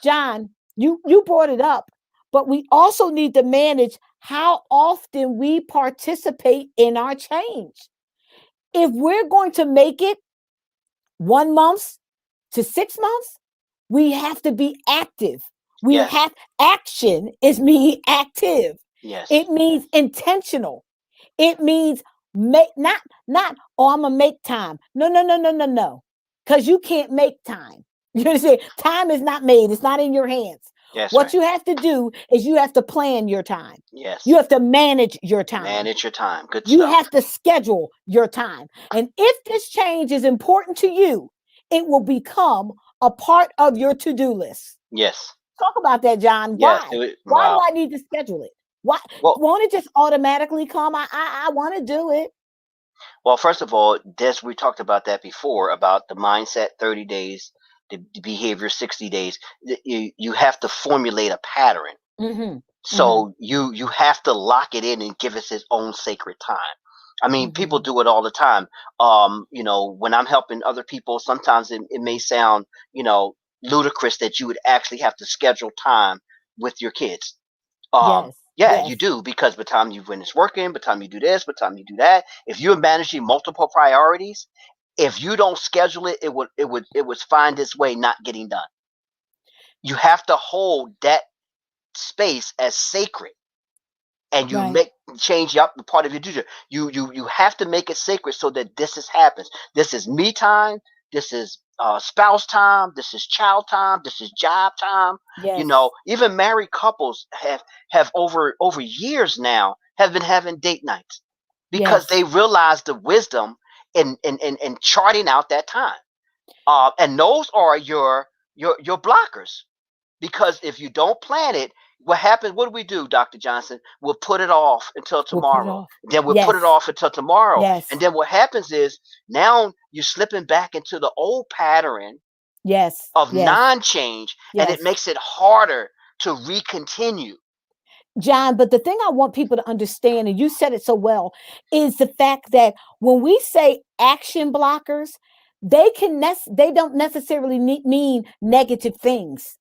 John, you brought it up, but we also need to manage how often we participate in our change. If we're going to make it 1 month to 6 months, we have to be active. We Yes. have Action is mean active. Yes. It means intentional. It means make not oh, I'm gonna make time. No, no, no, no, no, no. Because you can't make time. You understand? Time is not made, it's not in your hands. That's What right. you have to do is you have to plan your time. You Yes. have to manage your time. Manage your time. Good You stuff. have to schedule your time. And if this change is important to you, it will become a part of your to-do list. Yes. Talk about that, John. Yes. Why? Why do Wow. I need to schedule it? Why Well, won't it just automatically come? I want to do it. well, first of all, Des, we talked about that before about the mindset 30 days, the behavior 60 days. You have to formulate a pattern. Mm-hmm. Mm-hmm. So you have to lock it in and give it its own sacred time. I mean, people Mm-hmm. do it all the time. When I'm helping other people, sometimes it may sound, ludicrous that you would actually have to schedule time with your kids. Yes. Yeah, you Yes. do, because by the time you finish working, by the time you do this, by the time you do that, if you're managing multiple priorities, if you don't schedule it, it would find its way not getting done. You have to hold that space as sacred, and you Right. make change up the part of your duty. You have to make it sacred so that this is happens. This is me time. This is spouse time. This is child time. This is job time. Yes. Even married couples have over years now have been having date nights because Yes. they realize the wisdom in charting out that time. And those are your blockers, because if you don't plan it, what happens? What do we do, Dr. Johnson? We'll put it off until We'll put it tomorrow. off. Then we'll put it Yes. off until tomorrow. And Yes. then what happens is now you're slipping back into the old pattern Yes. of Yes. non-change, and it Yes. makes it harder to recontinue. John, but the thing I want people to understand, and you said it so well, is the fact that when we say action blockers, they don't necessarily mean negative things.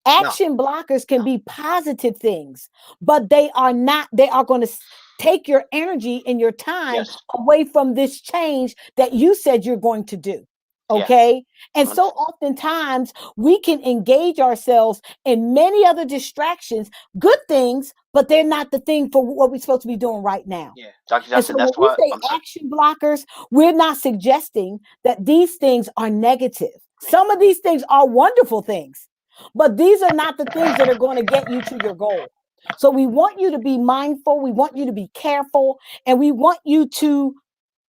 No. Action blockers can No. be positive things, but they are not, they are going to take your energy and your time Yes. away from this change that you said you're going to do. Yeah. Okay. And so Understand. oftentimes we can engage ourselves in many other distractions, good things, but they're not the thing for what we're supposed to be doing right now. Yeah, Dr. And Johnson. so when That's we why say I'm sorry. action blockers, we're not suggesting that these things are negative. Some of these things are wonderful things, but these are not the things that are going to get you to your goal. So we want you to be mindful, we want you to be careful, and we want you to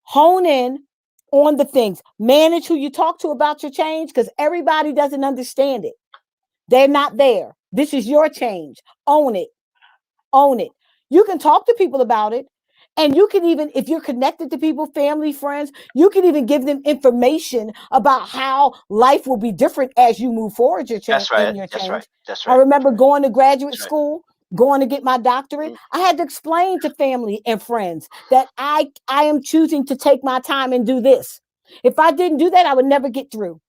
hone in on the things. Manage who you talk to about your change, because everybody doesn't understand it. They're not there. This is your change. Own it. Own it. You can talk to people about it. And you can even, if you're connected to people, family, friends, you can even give them information about how life will be different as you move forward That's in right. your That's right. change. That's I right. remember going to graduate That's right. school, going to get my doctorate. Mm. I had to explain to family and friends that I am choosing to take my time and do this. If I didn't do that, I would never get through.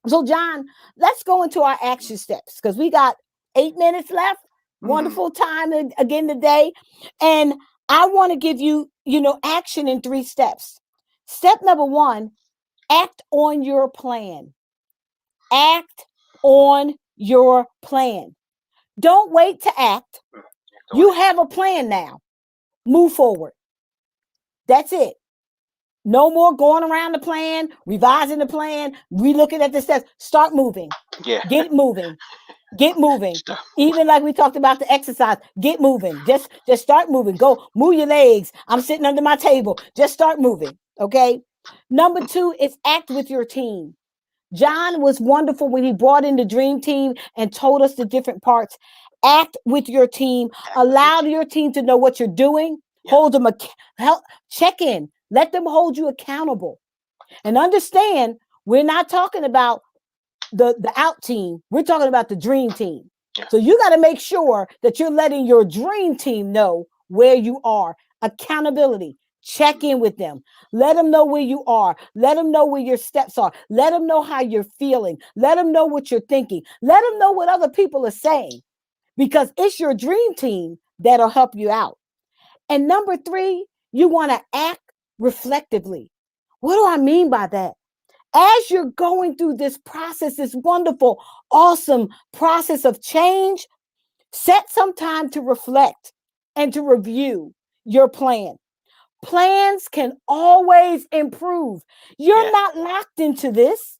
So, John, let's go into our action steps because we got 8 minutes left. Mm-hmm. Wonderful time again today. And I want to give you, action in 3 steps. Step number 1, act on your plan. Act on your plan. Don't wait to act. On You it. have a plan now. Move forward. That's it. No more going around the plan, revising the plan, relooking at the steps. Start moving. Yeah. Get it moving. Get moving. Stuff. Even like we talked about the exercise, get moving. Just start moving. Go move your legs. I'm sitting under my table. Just start moving. Okay. Number 2 is act with your team. John was wonderful when he brought in the dream team and told us the different parts. Act with your team. Act with your Allow team. your team to know what you're doing. Yeah. Hold them, help, check in. Let them hold you accountable. And understand, we're not talking about the out team. We're talking about the dream team. Yeah. So you got to make sure that you're letting your dream team know where you are. Accountability. Check in with them. Let them know where you are. Let them know where your steps are. Let them know how you're feeling. Let them know what you're thinking. Let them know what other people are saying, because it's your dream team that'll help you out. And number 3, you want to act reflectively. What do I mean by that? As you're going through this process, this wonderful, awesome process of change, set some time to reflect and to review your plan. Plans can always improve. You're Yeah. not locked into this.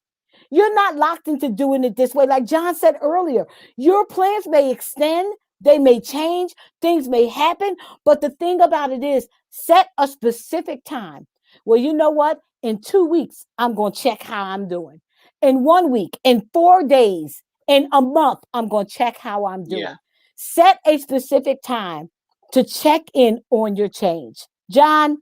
You're not locked into doing it this way. Like John said earlier, your plans may extend, they may change, things may happen. But the thing about it is, set a specific time. Well, you know what? In 2 weeks, I'm going to check how I'm doing. In 1 week, in 4 days, in a month, I'm going to check how I'm Yeah. doing. Set a specific time to check in on your change. John,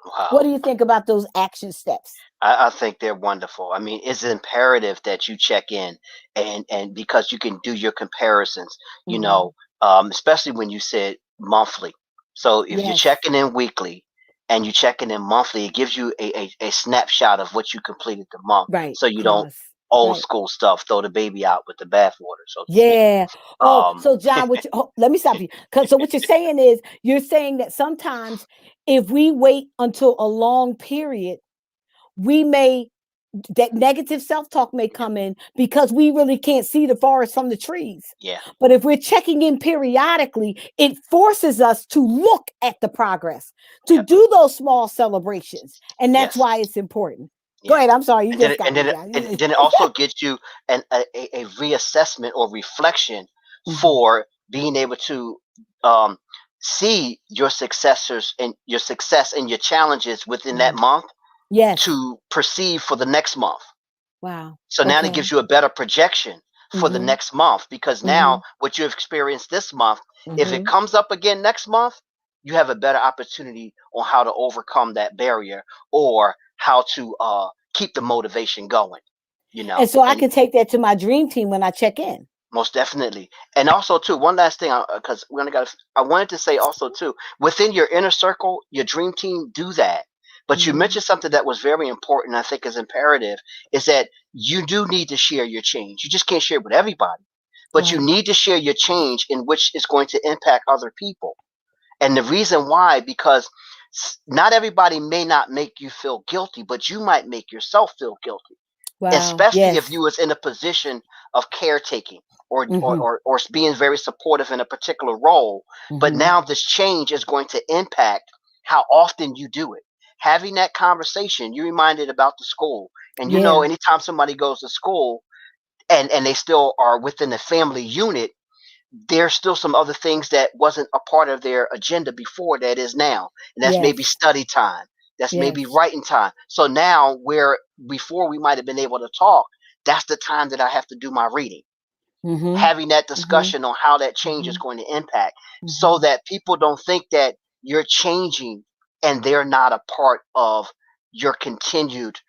what Wow. do you think about those action steps? I think they're wonderful. I mean, it's imperative that you check in, and because you can do your comparisons, Mhm. especially when you said monthly. So if you're Yes. checking in weekly and you checking in monthly, it gives you a snapshot of what you completed the month, Right. so you don't Plus. old Right. school stuff throw the baby out with the bathwater, so to speak. Yeah. Oh, Um, so John, let me stop you. So what you're saying is, you're saying that sometimes if we wait until a long period, we may that negative self-talk may come in because we really can't see the forest from the trees. yeah, But if we're checking in periodically, it forces us to look at the progress, to yep, do those small celebrations. And that's yes. why it's important. Go Yeah. ahead. I'm sorry. You And then just got and me, then it, John. and then it also gets you a reassessment or reflection Mhm. for being able to um, see your successors and your success and your challenges within that Mhm. month Yes. to perceive for the next month. Wow. So now that Okay. gives you a better projection for the Mhm. next month, because now Mhm. what you have experienced this month, if it Mhm. comes up again next month, you have a better opportunity on how to overcome that barrier, or how to keep the motivation going, And so I and can take that to my dream team when I check in. most definitely. And also too, one last thing, because we only got. I wanted to say also too, within your inner circle, your dream team, do that. But you Mhm. mentioned something that was very important. I think is imperative is that you do need to share your change. You just can't share it with everybody, but you Right. need to share your change in which is going to impact other people. And the reason why, because not everybody may not make you feel guilty, but you might make yourself feel guilty, Wow. especially if Yes. you was in a position of caretaking, or or, Mhm. or or being very supportive in a particular role. But Mhm. now this change is going to impact how often you do it. Having that conversation, you reminded about the school, and Yeah. anytime somebody goes to school and they still are within the family unit, there's still some other things that wasn't a part of their agenda before that is now, and that's maybe Yes. study time, that's maybe Yes. writing time. So now, where before we might have been able to talk, that's the time that I have to do my reading. Mhm. Having that Mhm. discussion on how that change is Mhm. going to impact, so Mhm. that people don't think that you're changing and they're not a part of your continued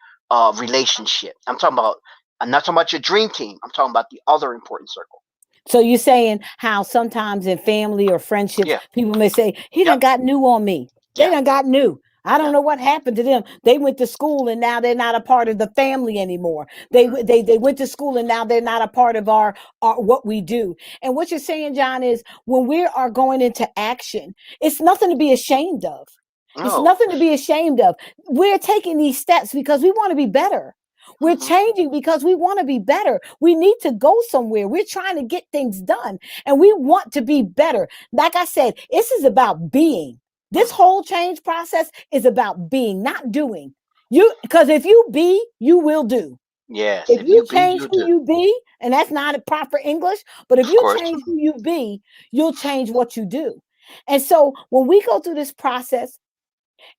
relationship. I'm not talking about your dream team, I'm talking about the other important circle. So you're saying how sometimes in family or friendships, Yeah. people may say, he Yep. done got new on me. They Yeah. done got new. I don't Yeah. know what happened to them. They went to school and now they're not a part of the family anymore. They Mhm. they went to school and now they're not a part of our what we do. And what you're saying, John, is when we are going into action, it's nothing to be ashamed of. It's No. nothing to be ashamed of. We're taking these steps because we want to be better. We're Mhm. changing because we want to be better. We need to go somewhere. We're trying to get things done and we want to be better. Like I said, this is about being. This Mhm. whole change process is about being, not doing. You because if you be, you will do. Yes. If If you you be, change you who do. you be, and that's not a proper English, but if Of you course. change who you be, you'll change what you do. And so when we go through this process,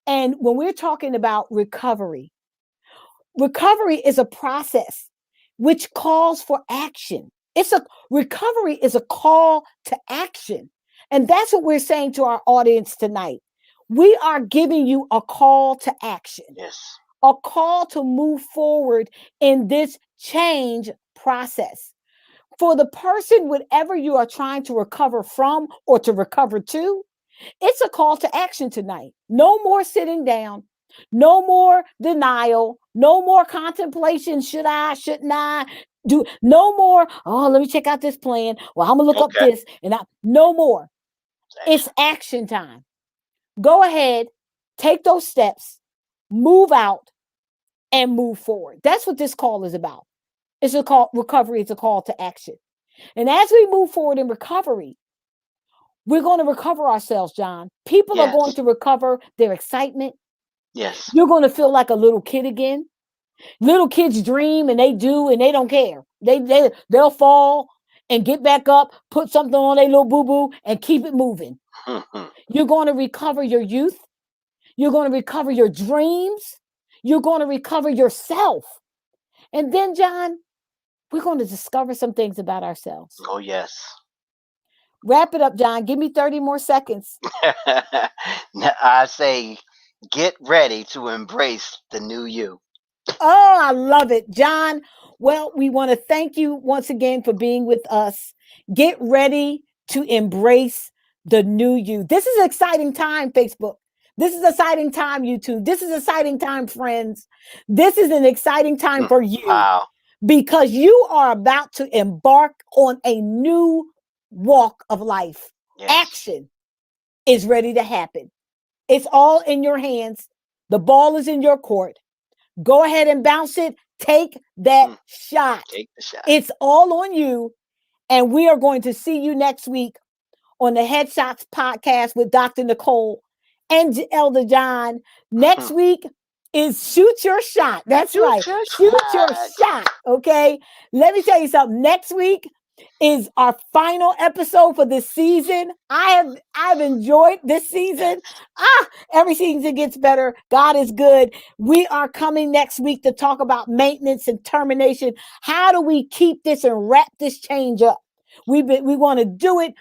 and when we're talking about recovery, recovery is a process which calls for action. It's a recovery is a call to action. And that's what we're saying to our audience tonight. We are giving you a call to action, Yes. a call to move forward in this change process. For the person, whatever you are trying to recover from or to recover to, it's a call to action tonight. No more sitting down, no more denial, no more contemplation. Should I, shouldn't I? Do no more. Oh, let me check out this plan. Well, I'm gonna look up Okay. this and no more. It's It's action. action time. Go ahead, take those steps, move out, and move forward. That's what this call is about. It's a call, recovery is a call to action. And as we move forward in recovery, we're going to recover ourselves, John. People are going Yes. to recover their excitement. Yes. You're going to feel like a little kid again. Little kids dream and they do and they don't care. They'll fall and get back up, put something on their little boo-boo and keep it moving. Mhm. You're going to recover your youth. You're going to recover your dreams. You're going to recover yourself. And then, John, we're going to discover some things about ourselves. Oh yes. Wrap it up, John. Give me 30 more seconds. Now, I say, get ready to embrace the new you. Oh, I love it, John. Well, we want to thank you once again for being with us. Get ready to embrace the new you. This is an exciting time, Facebook. This is an exciting time, YouTube. This is an exciting time, friends. This is an exciting time for you Wow. because you are about to embark on a new walk of life. Yes. Action is ready to happen. It's all in your hands. The ball is in your court. Go ahead and bounce it. Take that Mm. shot. Take the shot. It's all on you. And we are going to see you next week on the Headshots podcast with Dr. Nicole and Elder John. Next week is shoot your shot. That's Shoot right. your Shoot your shot. shot. Okay. Let me tell you something. Next week is our final episode for this season. I've enjoyed this season. Yes. Every season gets better. God is good. We are coming next week to talk about maintenance and termination. How do we keep this and wrap this change up? We want to do it.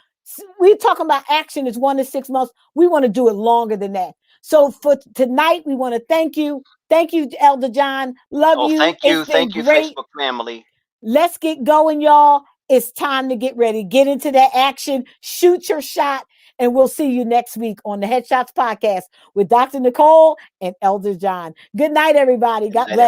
We're talking about action is 1 to 6 months. We want to do it longer than that. So for tonight, we want to thank you. Thank you, Elder John. Love Oh, you. thank It's you. been Thank you, great. Facebook family. Let's get going, y'all. It's time to get ready. Get into that action. Shoot your shot. And we'll see you next week on the Headshots podcast with Dr. Nicole and Elder John. Good night, everybody. Good God night, bless.